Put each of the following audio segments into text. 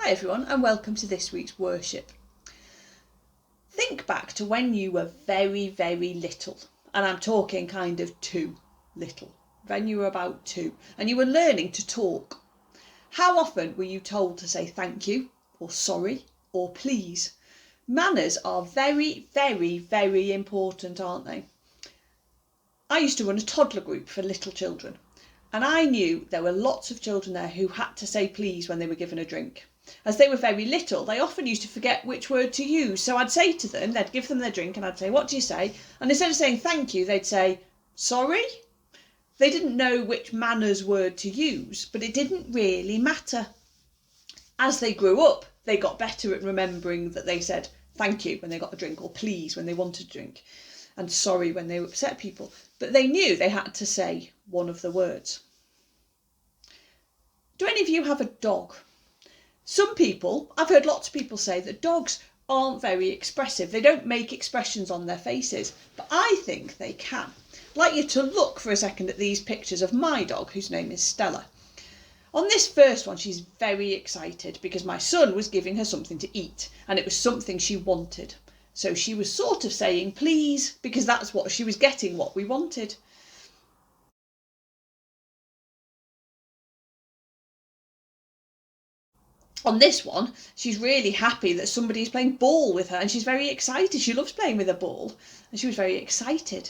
Hi everyone and welcome to this week's worship. Think back to when you were very, very little, and I'm talking kind of too little, when you were about 2 and you were learning to talk. How often were you told to say thank you or sorry or please? Manners are very, very, very important, aren't they? I used to run a toddler group for little children, and I knew there were lots of children there who had to say please when they were given a drink. As they were very little, they often used to forget which word to use. So I'd say to them, they'd give them their drink and I'd say, what do you say? And instead of saying thank you, they'd say, sorry. They didn't know which manners word to use, but it didn't really matter. As they grew up, they got better at remembering that they said thank you when they got a drink, or please when they wanted a drink, and sorry when they upset people. But they knew they had to say one of the words. Do any of you have a dog? Some people, I've heard lots of people say that dogs aren't very expressive. They don't make expressions on their faces, but I think they can. I'd like you to look for a second at these pictures of my dog, whose name is Stella. On this first one, she's very excited because my son was giving her something to eat, and it was something she wanted. So she was sort of saying please, because that's what she was getting, what we wanted. On this one, she's really happy that somebody's playing ball with her, and she's very excited. She loves playing with a ball, and she was very excited.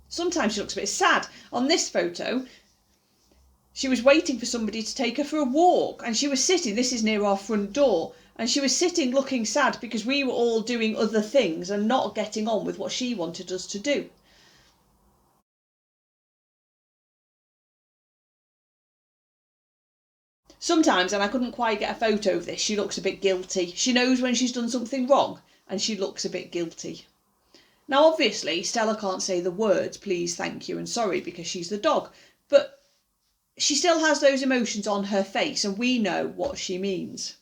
Sometimes she looks a bit sad. On this photo, she was waiting for somebody to take her for a walk, and she was sitting, this is near our front door, and she was sitting looking sad because we were all doing other things and not getting on with what she wanted us to do. Sometimes, and I couldn't quite get a photo of this, she looks a bit guilty. She knows when she's done something wrong, and she looks a bit guilty. Now, obviously, Stella can't say the words please, thank you, and sorry because she's the dog, but she still has those emotions on her face, and we know what she means.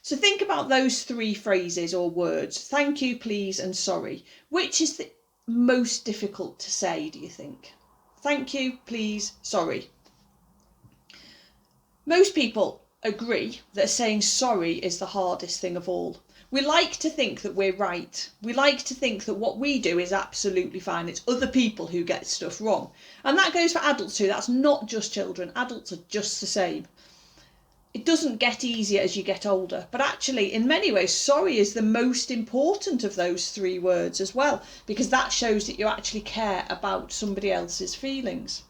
So think about those 3 phrases or words, thank you, please, and sorry. Which is the most difficult to say, do you think? Thank you, please, sorry. Most people agree that saying sorry is the hardest thing of all. We like to think that we're right. We like to think that what we do is absolutely fine. It's other people who get stuff wrong. And that goes for adults too. That's not just children. Adults are just the same. It doesn't get easier as you get older. But actually, in many ways, sorry is the most important of those 3 words as well, because that shows that you actually care about somebody else's feelings.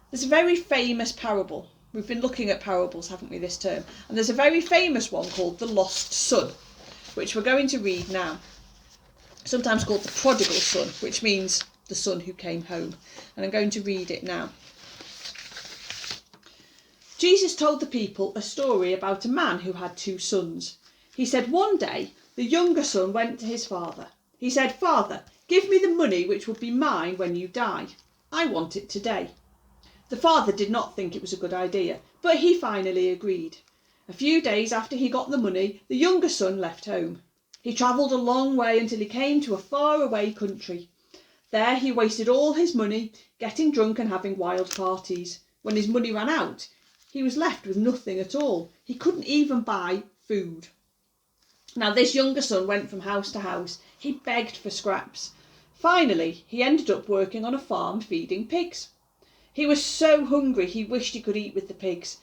There's a very famous parable. We've been looking at parables, haven't we, this term? And there's a very famous one called the lost son, which we're going to read now. Sometimes called the prodigal son, which means the son who came home. And I'm going to read it now. Jesus told the people a story about a man who had 2 sons. He said one day the younger son went to his father. He said, "Father, give me the money which will be mine when you die. I want it today." The father did not think it was a good idea, but he finally agreed. A few days after he got the money, the younger son left home. He travelled a long way until he came to a faraway country. There he wasted all his money, getting drunk and having wild parties. When his money ran out, he was left with nothing at all. He couldn't even buy food. Now this younger son went from house to house. He begged for scraps. Finally, he ended up working on a farm feeding pigs. He was so hungry he wished he could eat with the pigs.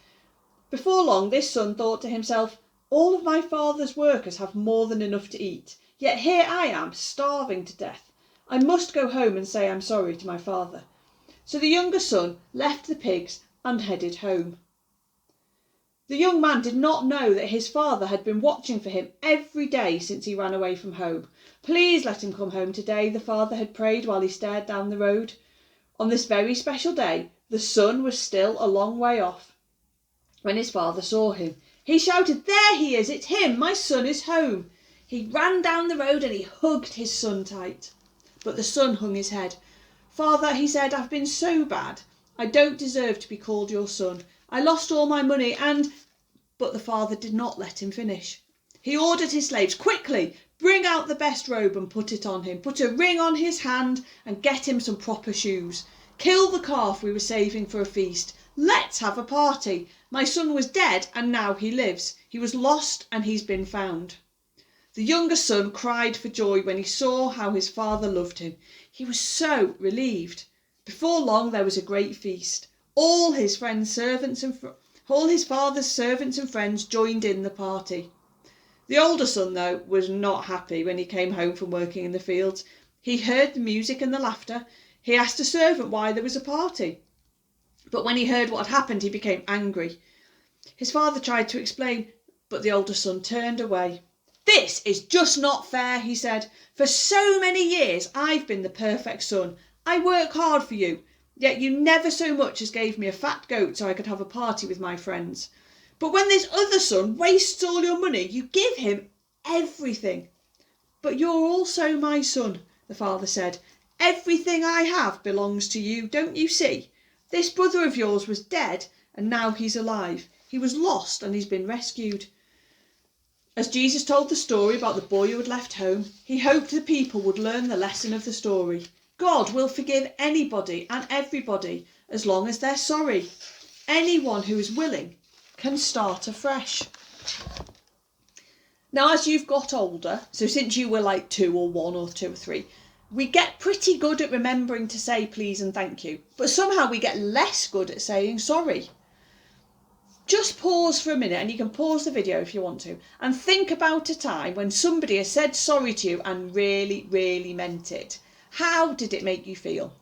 Before long, this son thought to himself, all of my father's workers have more than enough to eat, yet here I am, starving to death. I must go home and say I'm sorry to my father. So the younger son left the pigs and headed home. The young man did not know that his father had been watching for him every day since he ran away from home. Please let him come home today, the father had prayed while he stared down the road. On this very special day, the son was still a long way off when his father saw him. He shouted, "There he is, it's him, my son is home." He ran down the road and he hugged his son tight. But the son hung his head. "Father," he said, "I've been so bad. I don't deserve to be called your son. I lost all my money and—" But the father did not let him finish. He ordered his slaves, "Quickly, Bring out the best robe and put it on him. Put a ring on his hand and get him some proper shoes. Kill the calf we were saving for a feast. Let's have a party. My son was dead and now he lives. He was lost and he's been found." The younger son cried for joy when he saw how his father loved him. He was so relieved. Before long there was a great feast. All his father's servants and friends joined in the party. The older son, though, was not happy when he came home from working in the fields. He heard the music and the laughter. He asked a servant why there was a party. But when he heard what had happened, he became angry. His father tried to explain, but the older son turned away. "This is just not fair," he said. "For so many years I've been the perfect son. I work hard for you, yet you never so much as gave me a fat goat so I could have a party with my friends. But when this other son wastes all your money, you give him everything." "But you're also my son," the father said. "Everything I have belongs to you, don't you see? This brother of yours was dead and now he's alive. He was lost and he's been rescued." As Jesus told the story about the boy who had left home, he hoped the people would learn the lesson of the story. God will forgive anybody and everybody as long as they're sorry. Anyone who is willing can start afresh. Now, as you've got older, so since you were like 2 or 1 or 2 or 3, we get pretty good at remembering to say please and thank you, but somehow we get less good at saying sorry. Just pause for a minute, and you can pause the video if you want to, and think about a time when somebody has said sorry to you and really, really meant it. How did it make you feel?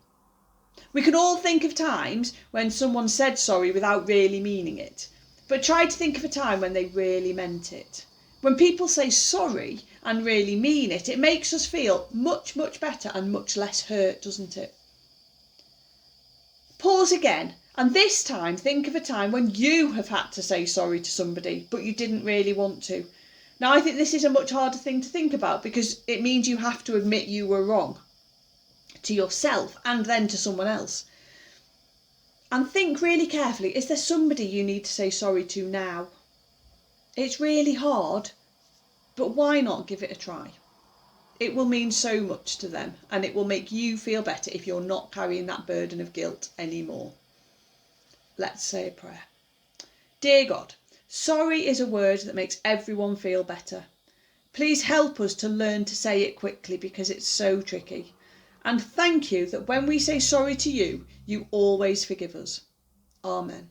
We can all think of times when someone said sorry without really meaning it, but try to think of a time when they really meant it. When people say sorry and really mean it, it makes us feel much, much better and much less hurt, doesn't it? Pause again, and this time think of a time when you have had to say sorry to somebody, but you didn't really want to. Now, I think this is a much harder thing to think about because it means you have to admit you were wrong to yourself and then to someone else. And think really carefully, is there somebody you need to say sorry to now? It's really hard, but why not give it a try? It will mean so much to them, and it will make you feel better if you're not carrying that burden of guilt anymore. Let's say a prayer. Dear God, sorry is a word that makes everyone feel better. Please help us to learn to say it quickly because it's so tricky. And thank you that when we say sorry to you, you always forgive us. Amen.